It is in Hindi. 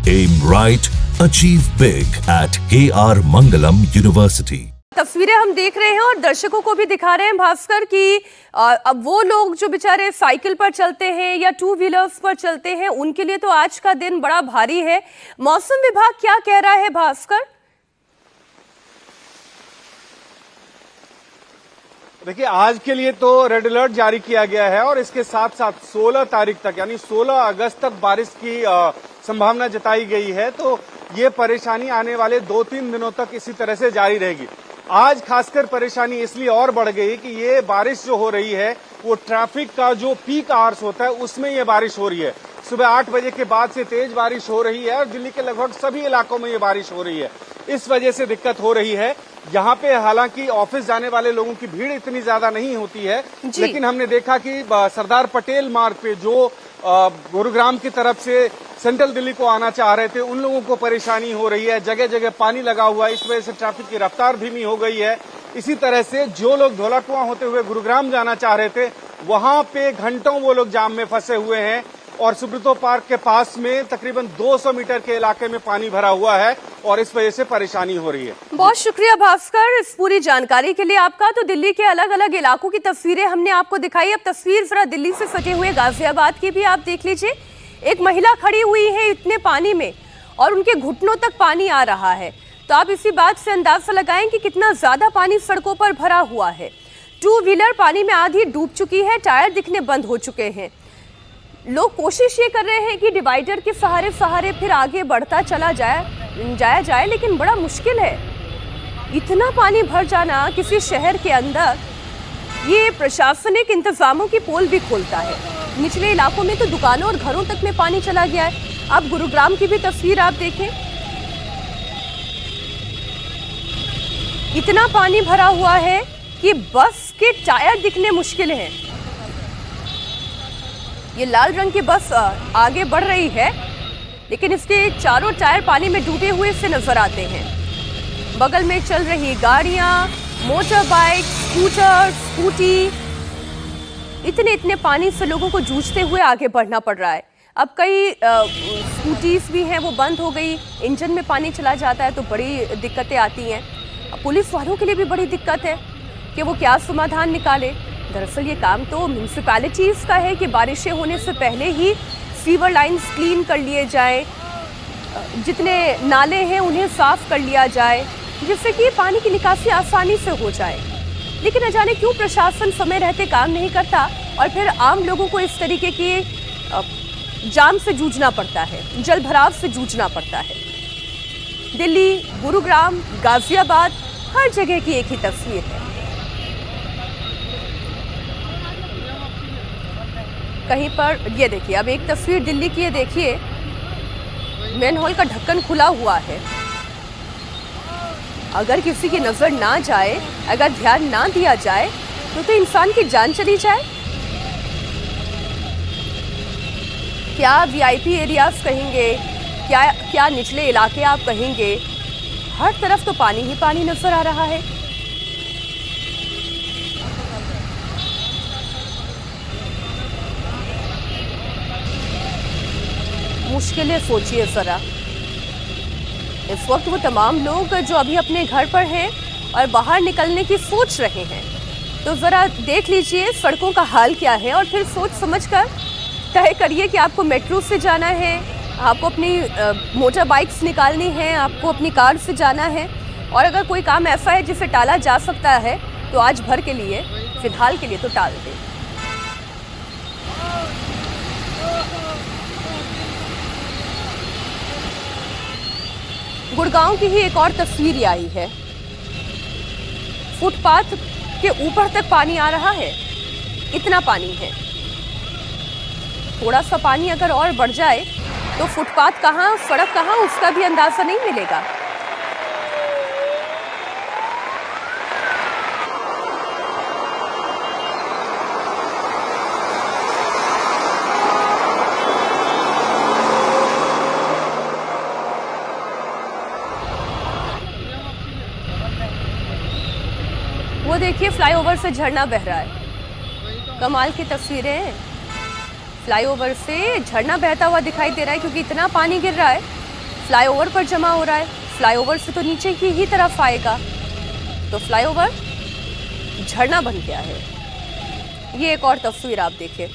Aim right, achieve big at KR Mangalam University. तस्वीरें हम देख रहे हैं और दर्शकों को भी दिखा रहे हैं भास्कर की अब वो लोग जो बेचारे साइकिल पर चलते हैं या टू व्हीलर्स पर चलते हैं उनके लिए तो आज का दिन बड़ा भारी है। मौसम विभाग क्या कह रहा है भास्कर? देखिए, आज के लिए तो रेड अलर्ट जारी किया गया है और इसके साथ साथ 16 तारीख तक यानी 16 अगस्त तक बारिश की संभावना जताई गई है। तो ये परेशानी आने वाले 2-3 दिनों तक इसी तरह से जारी रहेगी। आज खासकर परेशानी इसलिए और बढ़ गई कि ये बारिश जो हो रही है वो ट्रैफिक का जो पीक आवर्स होता है उसमें ये बारिश हो रही है। सुबह 8 बजे के बाद से तेज बारिश हो रही है और दिल्ली के लगभग सभी इलाकों में ये बारिश हो रही है। इस वजह से दिक्कत हो रही है। यहाँ पे हालांकि ऑफिस जाने वाले लोगों की भीड़ इतनी ज्यादा नहीं होती है, लेकिन हमने देखा कि सरदार पटेल मार्ग पे जो गुरुग्राम की तरफ से सेंट्रल दिल्ली को आना चाह रहे थे उन लोगों को परेशानी हो रही है। जगह जगह पानी लगा हुआ है, इस वजह से ट्रैफिक की रफ्तार धीमी हो गई है। इसी तरह से जो लोग धौलाकुआं होते हुए गुरुग्राम जाना चाह रहे थे वहां पे घंटों वो लोग जाम में फंसे हुए हैं और सुब्रतो पार्क के पास में तकरीबन 200 मीटर के इलाके में पानी भरा हुआ है और इस वजह से परेशानी हो रही है। बहुत शुक्रिया भास्कर इस पूरी जानकारी के लिए आपका। तो दिल्ली के अलग अलग इलाकों की तस्वीरें हमने आपको दिखाई। अब तस्वीर जरा दिल्ली से सटे हुए गाजियाबाद की भी आप देख लीजिए। एक महिला खड़ी हुई है इतने पानी में और उनके घुटनों तक पानी आ रहा है। तो आप इसी बात से अंदाजा लगाएं कि कितना ज्यादा पानी सड़कों पर भरा हुआ है। टू व्हीलर पानी में आधी डूब चुकी है, टायर दिखने बंद हो चुके हैं। लोग कोशिश ये कर रहे हैं कि डिवाइडर के सहारे फिर आगे बढ़ता चला जाया जाए, लेकिन बड़ा मुश्किल है। इतना पानी भर जाना किसी शहर के अंदर ये प्रशासनिक इंतजामों की पोल भी खोलता है। निचले इलाकों में तो दुकानों और घरों तक में पानी चला गया है। अब गुरुग्राम की भी तस्वीर आप देखें, इतना पानी भरा हुआ है कि बस के टायर दिखने मुश्किल हैं। ये लाल रंग की बस आगे बढ़ रही है, लेकिन इसके चारों टायर पानी में डूबे हुए से नजर आते हैं। बगल में चल रही गाड़ियां, मोटर बाइक, स्कूटर, स्कूटी, इतने पानी से लोगों को जूझते हुए आगे बढ़ना पड़ रहा है। अब कई स्कूटीज भी हैं वो बंद हो गई, इंजन में पानी चला जाता है तो बड़ी दिक्कतें आती हैं। पुलिस वालों के लिए भी बड़ी दिक्कत है कि वो क्या समाधान निकाले। दरअसल ये काम तो म्यूनिसिपैलिटीज़ का है कि बारिशें होने से पहले ही सीवर लाइन्स क्लीन कर लिए जाए, जितने नाले हैं उन्हें साफ कर लिया जाए, जिससे कि पानी की निकासी आसानी से हो जाए। लेकिन न जाने क्यों प्रशासन समय रहते काम नहीं करता और फिर आम लोगों को इस तरीके के जाम से जूझना पड़ता है, जल भराव से जूझना पड़ता है। दिल्ली, गुरुग्राम, गाजियाबाद, हर जगह की एक ही तस्वीर है। कहीं पर ये देखिए, अब एक तस्वीर दिल्ली की, ये देखिए मैनहोल का ढक्कन खुला हुआ है। अगर किसी की नजर ना जाए, अगर ध्यान ना दिया जाए तो इंसान की जान चली जाए। क्या वीआईपी एरियाज कहेंगे, क्या निचले इलाके आप कहेंगे, हर तरफ तो पानी ही पानी नजर आ रहा है। मुश्किलें सोचिए जरा। इस वक्त वो तमाम लोग जो अभी अपने घर पर हैं और बाहर निकलने की सोच रहे हैं, तो जरा देख लीजिए सड़कों का हाल क्या है और फिर सोच समझकर तय करिए कि आपको मेट्रो से जाना है, आपको अपनी मोटर बाइक्स निकालनी है, आपको अपनी कार से जाना है। और अगर कोई काम ऐसा है जिसे टाला जा सकता है तो आज भर के लिए, फिलहाल के लिए तो टाल दें। गुड़गांव की ही एक और तस्वीर आई है। फुटपाथ के ऊपर तक पानी आ रहा है, इतना पानी है। थोड़ा सा पानी अगर और बढ़ जाए तो फुटपाथ कहाँ, सड़क कहाँ, उसका भी अंदाजा नहीं मिलेगा। वो देखिए फ्लाईओवर से झरना बह रहा है। कमाल की तस्वीरें हैं। फ्लाईओवर से झरना बहता हुआ दिखाई दे रहा है क्योंकि इतना पानी गिर रहा है फ्लाईओवर पर जमा हो रहा है, फ्लाईओवर से तो नीचे की ही तरफ आएगा, तो फ्लाईओवर झरना बन गया है। ये एक और तस्वीर आप देखिए।